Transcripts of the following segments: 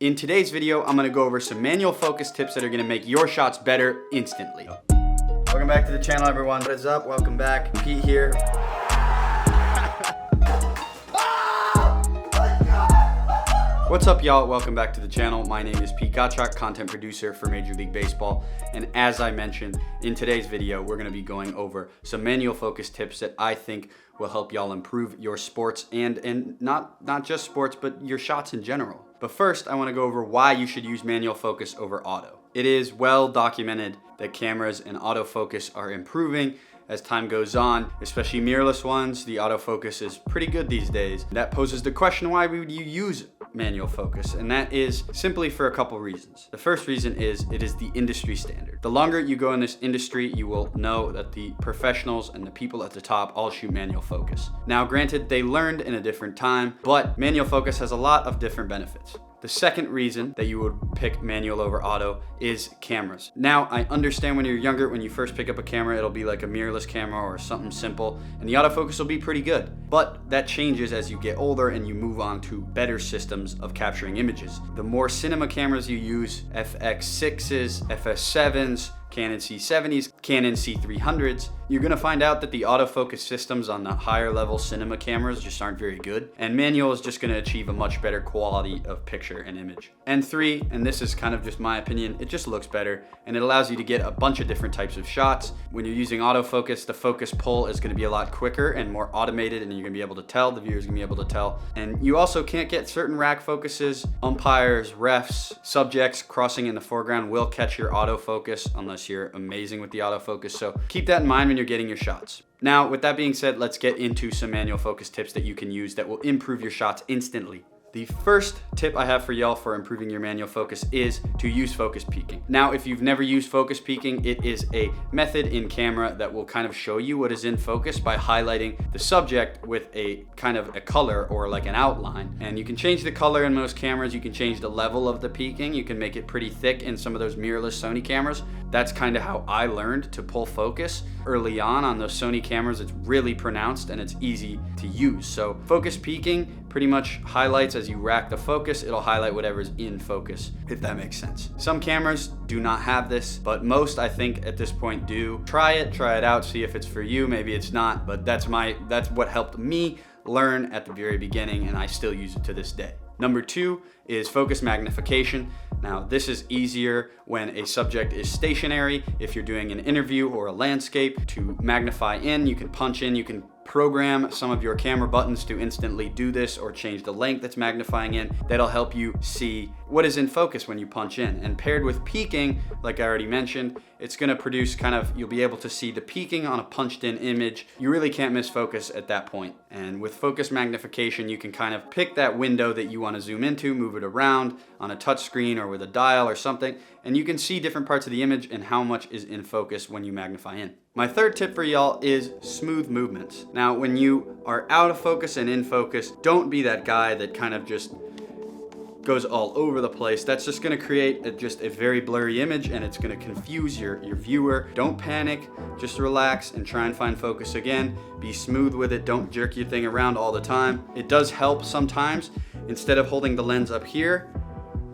In today's video, I'm gonna go over some manual focus tips that are gonna make your shots better instantly. Welcome back to the channel, everyone. What is up? Welcome back. Pete here. What's up, y'all? Welcome back to the channel. My name is Pete Gottschalk, content producer for Major League Baseball. And as I mentioned, in today's video, we're gonna be going over some manual focus tips that I think will help y'all improve your sports and not just sports, but your shots in general. But first, I wanna go over why you should use manual focus over auto. It is well documented that cameras and autofocus are improving as time goes on, especially mirrorless ones. The autofocus is pretty good these days. That poses the question, why would you use manual focus? And that is simply for a couple reasons. The first reason is it is the industry standard. The longer you go in this industry, you will know that the professionals and the people at the top all shoot manual focus. Now, granted, they learned in a different time, but manual focus has a lot of different benefits. The second reason that you would pick manual over auto is cameras. Now, I understand when you're younger, when you first pick up a camera, it'll be like a mirrorless camera or something simple, and the autofocus will be pretty good. But that changes as you get older and you move on to better systems of capturing images. The more cinema cameras you use, FX6s, FS7s, Canon C70s, Canon C300s, you're gonna find out that the autofocus systems on the higher level cinema cameras just aren't very good, and manual is just gonna achieve a much better quality of picture and image. And three, and this is kind of just my opinion, it just looks better, and it allows you to get a bunch of different types of shots. When you're using autofocus, the focus pull is gonna be a lot quicker and more automated, and you're gonna be able to tell, the viewer's gonna be able to tell. And you also can't get certain rack focuses. Umpires, refs, subjects crossing in the foreground will catch your autofocus unless you're amazing with the autofocus. So keep that in mind when you're getting your shots. Now, with that being said, let's get into some manual focus tips that you can use that will improve your shots instantly. The first tip I have for y'all for improving your manual focus is to use focus peaking. Now, if you've never used focus peaking, it is a method in camera that will kind of show you what is in focus by highlighting the subject with a kind of a color or like an outline. And you can change the color in most cameras. You can change the level of the peaking. You can make it pretty thick in some of those mirrorless Sony cameras. That's kind of how I learned to pull focus early on those Sony cameras. It's really pronounced and it's easy to use. So focus peaking pretty much highlights as you rack the focus, it'll highlight whatever's in focus, if that makes sense. Some cameras do not have this, but most I think at this point do. Try it out, see if it's for you, maybe it's not, but that's what helped me learn at the very beginning, and I still use it to this day. Number two is focus magnification. Now, this is easier when a subject is stationary. If you're doing an interview or a landscape, to magnify in, you can punch in, you can program some of your camera buttons to instantly do this or change the length that's magnifying in. That'll help you see what is in focus when you punch in. And paired with peaking, like I already mentioned, it's gonna produce you'll be able to see the peaking on a punched in image. You really can't miss focus at that point. And with focus magnification, you can kind of pick that window that you wanna zoom into, move it around on a touch screen or with a dial or something, and you can see different parts of the image and how much is in focus when you magnify in. My third tip for y'all is smooth movements. Now, when you are out of focus and in focus, don't be that guy that kind of just goes all over the place. That's just gonna create just a very blurry image, and it's gonna confuse your viewer. Don't panic, just relax and try and find focus again. Be smooth with it, don't jerk your thing around all the time. It does help sometimes. Instead of holding the lens up here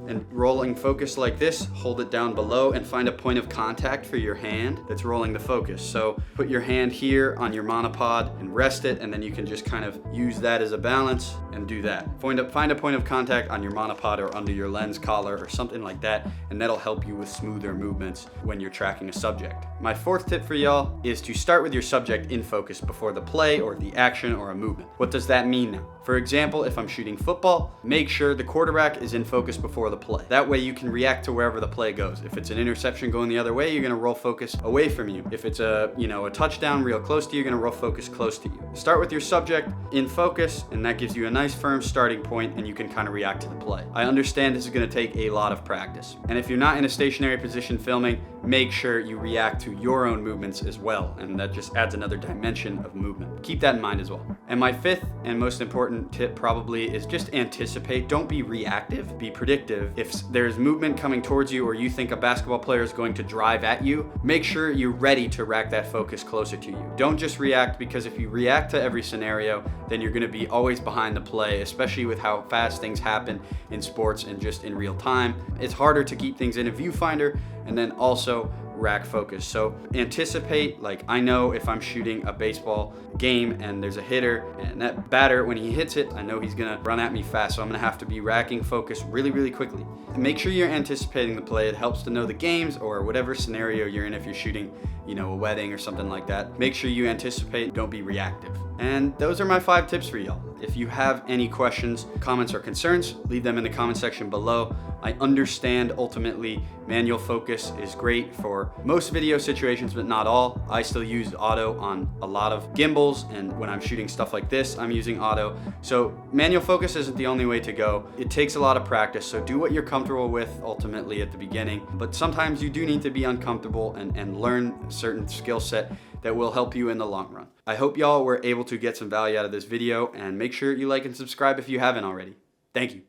and rolling focus like this, hold it down below and find a point of contact for your hand that's rolling the focus. So put your hand here on your monopod and rest it, and then you can just kind of use that as a balance and do that. Find a point of contact on your monopod or under your lens collar or something like that, and that'll help you with smoother movements when you're tracking a subject. My fourth tip for y'all is to start with your subject in focus before the play or the action or a movement. What does that mean now? For example, if I'm shooting football, make sure the quarterback is in focus before the play. That way you can react to wherever the play goes. If it's an interception going the other way, you're gonna roll focus away from you. If it's a touchdown real close to you, you're gonna roll focus close to you. Start with your subject in focus, and that gives you a nice firm starting point, and you can kind of react to the play. I understand this is gonna take a lot of practice. And if you're not in a stationary position filming, make sure you react to your own movements as well, and that just adds another dimension of movement. Keep that in mind as well. And my fifth and most important tip probably is just anticipate. Don't be reactive, be predictive. If there's movement coming towards you or you think a basketball player is going to drive at you, make sure you're ready to rack that focus closer to you. Don't just react, because if you react to every scenario, then you're going to be always behind the play, especially with how fast things happen in sports and just in real time. It's harder to keep things in a viewfinder and then also rack focus. So anticipate, like I know if I'm shooting a baseball game and there's a hitter and that batter, when he hits it, I know he's gonna run at me fast. So I'm gonna have to be racking focus really, really quickly. And make sure you're anticipating the play. It helps to know the games or whatever scenario you're in. If you're shooting, a wedding or something like that, make sure you anticipate, don't be reactive. And those are my 5 tips for y'all. If you have any questions, comments, or concerns, leave them in the comment section below. I understand ultimately manual focus is great for most video situations, but not all. I still use auto on a lot of gimbals, and when I'm shooting stuff like this, I'm using auto. So manual focus isn't the only way to go. It takes a lot of practice, so do what you're comfortable with ultimately at the beginning. But sometimes you do need to be uncomfortable and learn a certain skill set that will help you in the long run. I hope y'all were able to get some value out of this video, and make sure you like and subscribe if you haven't already. Thank you.